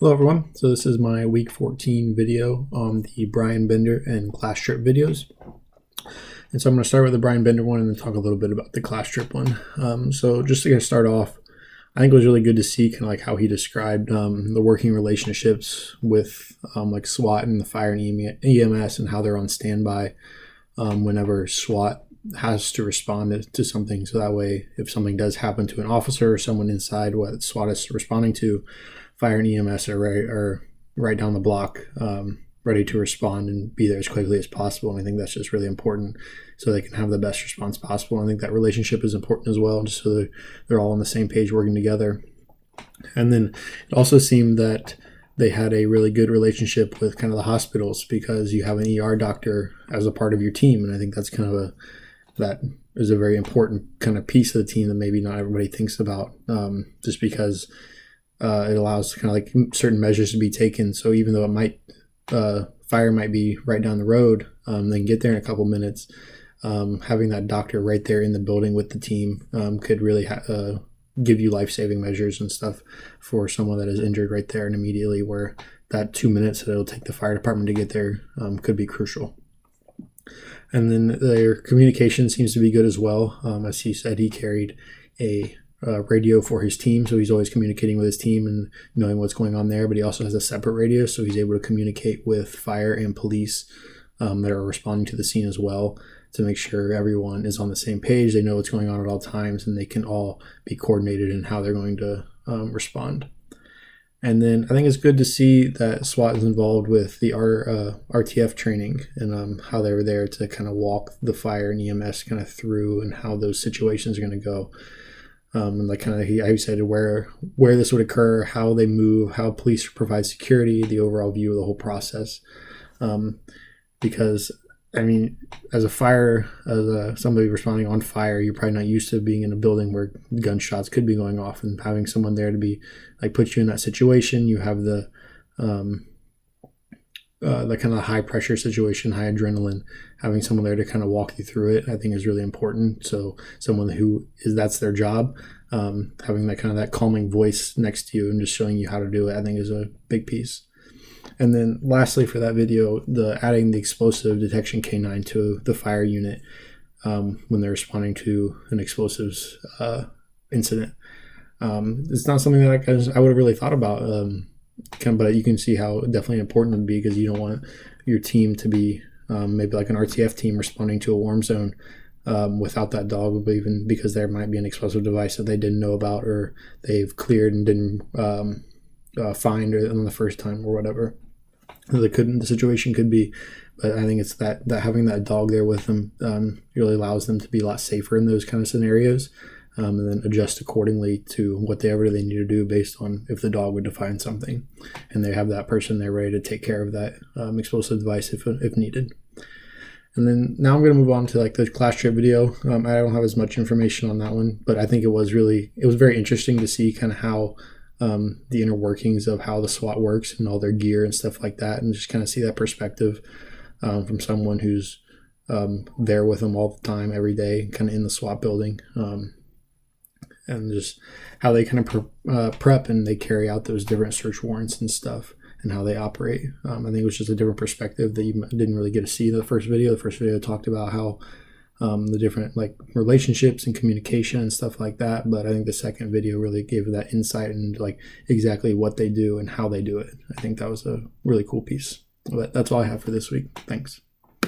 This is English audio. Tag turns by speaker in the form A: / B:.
A: Hello everyone, so this is my week 14 video on the Brian Bender and class trip videos. And so I'm going to start with the Brian Bender one and then talk a little bit about the class trip one. So just to get start off, I think it was really good to see kind of like how he described the working relationships with like SWAT and the fire and EMS and how they're on standby whenever SWAT has to respond to something. So that way, if something does happen to an officer or someone inside what SWAT is responding to, fire and EMS are right down the block, ready to respond and be there as quickly as possible. And I think that's just really important so they can have the best response possible. And I think that relationship is important as well, just so they're all on the same page working together. And then it also seemed that they had a really good relationship with kind of the hospitals because you have an ER doctor as a part of your team. And I think that's kind of that is a very important kind of piece of the team that maybe not everybody thinks about, just because it allows kind of like certain measures to be taken. So even though it might fire might be right down the road, then get there in a couple minutes. Having that doctor right there in the building with the team could really give you life-saving measures and stuff for someone that is injured right there and immediately, where that 2 minutes that it'll take the fire department to get there could be crucial. And then their communication seems to be good as well. As he said, he carried a radio for his team, so he's always communicating with his team and knowing what's going on there, but he also has a separate radio, so he's able to communicate with fire and police that are responding to the scene as well, to make sure everyone is on the same page, they know what's going on at all times, and they can all be coordinated in how they're going to respond. And then I think it's good to see that SWAT is involved with the RTF training and how they were there to kind of walk the fire and EMS kind of through and how those situations are going to go. And like kind of he said where this would occur, how they move, how police provide security, the overall view of the whole process. Because I mean, as somebody responding on fire, you're probably not used to being in a building where gunshots could be going off, and having someone there to be like put you in that situation. You have the kind of high pressure situation, high adrenaline. Having someone there to kind of walk you through it, I think, is really important. So someone that's their job, having that kind of that calming voice next to you and just showing you how to do it, I think is a big piece. And then lastly for that video, adding the explosive detection K9 to the fire unit when they're responding to an explosives incident. It's not something that I would have really thought about, but you can see how definitely important it would be, because you don't want your team to be maybe like an RTF team responding to a warm zone without that dog, even because there might be an explosive device that they didn't know about or they've cleared and didn't find on the first time or whatever the situation could be. But I think it's that having that dog there with them really allows them to be a lot safer in those kind of scenarios, and then adjust accordingly to whatever they need to do based on if the dog would define something, and they have that person there ready to take care of that explosive device if needed. And then now I'm going to move on to like the class trip video. I don't have as much information on that one, but I think it was very interesting to see kind of how the inner workings of how the SWAT works and all their gear and stuff like that, and just kind of see that perspective from someone who's there with them all the time, every day, kind of in the SWAT building, and just how they kind of prep and they carry out those different search warrants and stuff and how they operate. I think it was just a different perspective that you didn't really get to see in the first video. The first video talked about how the different like relationships and communication and stuff like that, but I think the second video really gave that insight into like exactly what they do and how they do it. I think that was a really cool piece. But that's all I have for this week. Thanks.